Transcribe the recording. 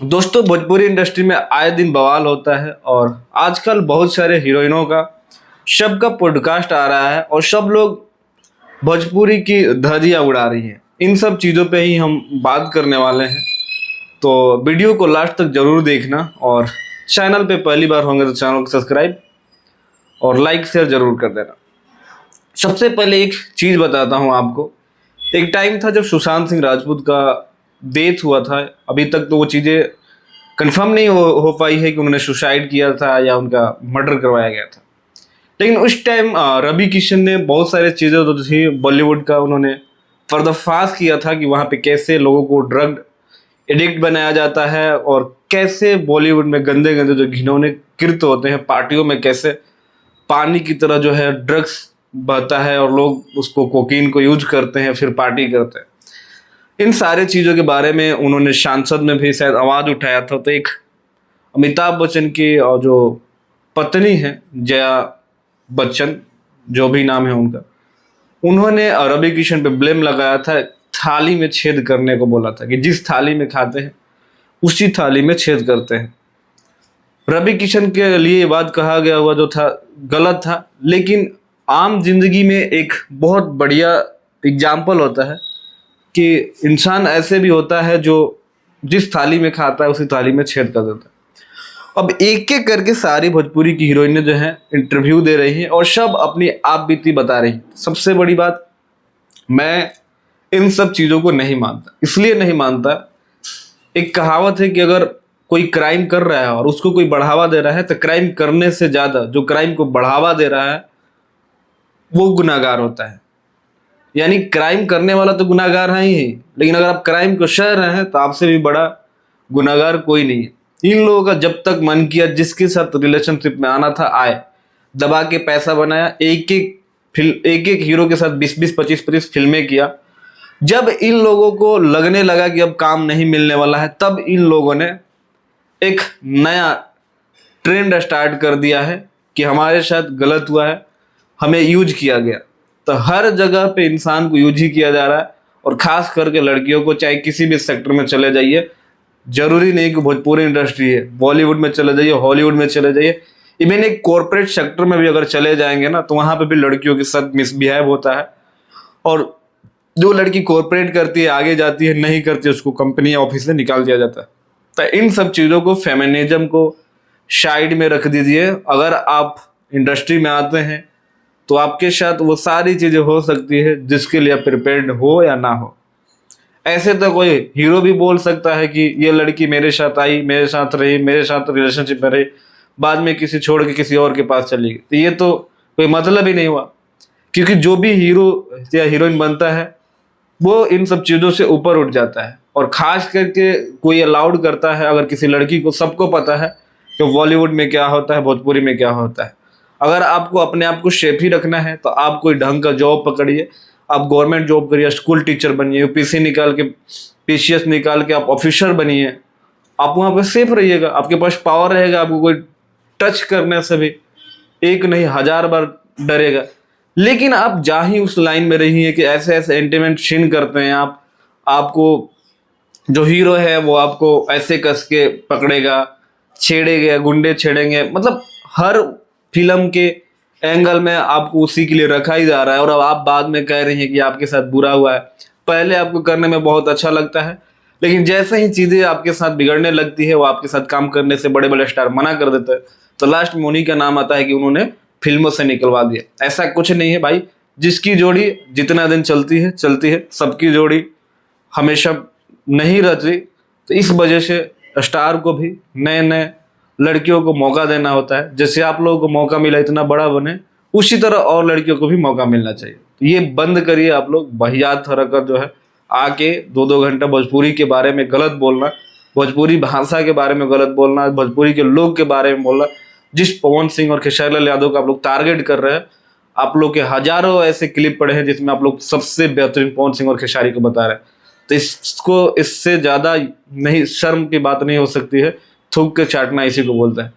दोस्तों, भोजपुरी इंडस्ट्री में आए दिन बवाल होता है और आजकल बहुत सारे हीरोइनों का सबका पॉडकास्ट आ रहा है और सब लोग भोजपुरी की धज्जियां उड़ा रही हैं। इन सब चीज़ों पे ही हम बात करने वाले हैं, तो वीडियो को लास्ट तक जरूर देखना और चैनल पे पहली बार होंगे तो चैनल को सब्सक्राइब और लाइक शेयर जरूर कर देना। सबसे पहले एक चीज़ बताता हूँ आपको। एक टाइम था जब सुशांत सिंह राजपूत का डेथ हुआ था। अभी तक तो वो चीज़ें कंफर्म नहीं हो पाई है कि उन्होंने सुसाइड किया था या उनका मर्डर करवाया गया था। लेकिन उस टाइम रवि किशन ने बहुत सारे चीज़ें जो थी बॉलीवुड का, उन्होंने पर्दाफाश किया था कि वहाँ पे कैसे लोगों को ड्रग एडिक्ट बनाया जाता है और कैसे बॉलीवुड में गंदे गंदे जो घिनौने कृत्य होते हैं, पार्टियों में कैसे पानी की तरह जो है ड्रग्स बहता है और लोग उसको कोकीन को यूज करते हैं फिर पार्टी करते हैं। इन सारे चीज़ों के बारे में उन्होंने सांसद में भी शायद आवाज़ उठाया था। तो एक अमिताभ बच्चन की और जो पत्नी है जया बच्चन, जो भी नाम है उनका, उन्होंने रवि किशन पे ब्लेम लगाया था। थाली में छेद करने को बोला था कि जिस थाली में खाते हैं उसी थाली में छेद करते हैं। रवि किशन के लिए ये बात कहा गया हुआ जो था गलत था, लेकिन आम जिंदगी में एक बहुत बढ़िया एग्जाम्पल होता है कि इंसान ऐसे भी होता है जो जिस थाली में खाता है उसी थाली में छेद कर देता है। अब एक एक करके सारी भोजपुरी की हीरोइनें जो हैं इंटरव्यू दे रही हैं और सब अपनी आप बीती बता रही हैं। सबसे बड़ी बात, मैं इन सब चीज़ों को नहीं मानता। इसलिए नहीं मानता, एक कहावत है कि अगर कोई क्राइम कर रहा है और उसको कोई बढ़ावा दे रहा है तो क्राइम करने से ज़्यादा जो क्राइम को बढ़ावा दे रहा है वो गुनाहगार होता है। यानी क्राइम करने वाला तो गुनाहगार है ही, लेकिन अगर आप क्राइम को सह रहे हैं तो आपसे भी बड़ा गुनाहगार कोई नहीं है। इन लोगों का जब तक मन किया जिसके साथ रिलेशनशिप में आना था आए, दबा के पैसा बनाया, एक एक हीरो के साथ 20-20, 25-25 फिल्में किया। जब इन लोगों को लगने लगा कि अब काम नहीं मिलने वाला है, तब इन लोगों ने एक नया ट्रेंड स्टार्ट कर दिया है कि हमारे साथ गलत हुआ है, हमें यूज किया गया। तो हर जगह पे इंसान को यूज ही किया जा रहा है और खास करके लड़कियों को, चाहे किसी भी सेक्टर में चले जाइए, जरूरी नहीं कि भोजपुरी इंडस्ट्री है, बॉलीवुड में चले जाइए, हॉलीवुड में चले जाइए, इवन एक कॉर्पोरेट सेक्टर में भी अगर चले जाएंगे ना तो वहां पे भी लड़कियों के साथ मिसबिहेव होता है। और जो लड़की कॉर्पोरेट करती है आगे जाती है, नहीं करती उसको कंपनी या ऑफिस से निकाल दिया जाता है। तो इन सब चीज़ों को, फेमिनिज्म को साइड में रख दीजिए। अगर आप इंडस्ट्री में आते हैं तो आपके साथ वो सारी चीज़ें हो सकती है जिसके लिए आप प्रिपेयर्ड हो या ना हो। ऐसे तो कोई हीरो भी बोल सकता है कि ये लड़की मेरे साथ आई, मेरे साथ रही, मेरे साथ रिलेशनशिप में रही, बाद में किसी छोड़ के किसी और के पास चली गई, तो ये तो कोई मतलब ही नहीं हुआ। क्योंकि जो भी हीरो या हीरोइन बनता है वो इन सब चीज़ों से ऊपर उठ जाता है। और खास करके कोई अलाउड करता है अगर किसी लड़की को, सबको पता है कि बॉलीवुड में क्या होता है, भोजपुरी में क्या होता है। अगर आपको अपने आप को सेफ ही रखना है तो आप कोई ढंग का जॉब पकड़िए, आप गवर्नमेंट जॉब करिए, स्कूल टीचर बनिए, यूपीसी निकाल के, पीसीएस निकाल के आप ऑफिसर बनिए। आप वहाँ पर सेफ रहिएगा, आपके पास पावर रहेगा, आपको कोई टच करने से भी एक नहीं 1000 बार डरेगा। लेकिन आप जा ही उस लाइन में रहिए कि ऐसे ऐसे एंटीमेंट सीन करते हैं आप, आपको जो हीरो है वो आपको ऐसे कस के पकड़ेगा, छेड़ेगा, गुंडे छेड़ेंगे, मतलब हर फिल्म के एंगल में आपको उसी के लिए रखा ही जा रहा है। और अब आप बाद में कह रही हैं कि आपके साथ बुरा हुआ है। पहले आपको करने में बहुत अच्छा लगता है, लेकिन जैसे ही चीज़ें आपके साथ बिगड़ने लगती है, वो आपके साथ काम करने से बड़े बड़े स्टार मना कर देते हैं, तो लास्ट में उन्हीं का नाम आता है कि उन्होंने फिल्मों से निकलवा दिया। ऐसा कुछ नहीं है भाई, जिसकी जोड़ी जितना दिन चलती है चलती है, सबकी जोड़ी हमेशा नहीं रहती। तो इस वजह से स्टार को भी नए नए लड़कियों को मौका देना होता है। जैसे आप लोगों को मौका मिला इतना बड़ा बने, उसी तरह और लड़कियों को भी मौका मिलना चाहिए। तो ये बंद करिए आप लोग वाहियात हरकत जो है, आके 2-2 घंटा भोजपुरी के बारे में गलत बोलना, भोजपुरी भाषा के बारे में गलत बोलना, भोजपुरी के लोग के बारे में बोलना। जिस पवन सिंह और खेसारी लाल यादव को आप लोग टारगेट कर रहे हैं, आप लोग के हजारों ऐसे क्लिप पड़े हैं जिसमें आप लोग सबसे बेहतरीन पवन सिंह और खेसारी को बता रहे हैं। तो इसको, इससे ज़्यादा नहीं, शर्म की बात नहीं हो सकती है। थूक के चाटना इसी को बोलते हैं।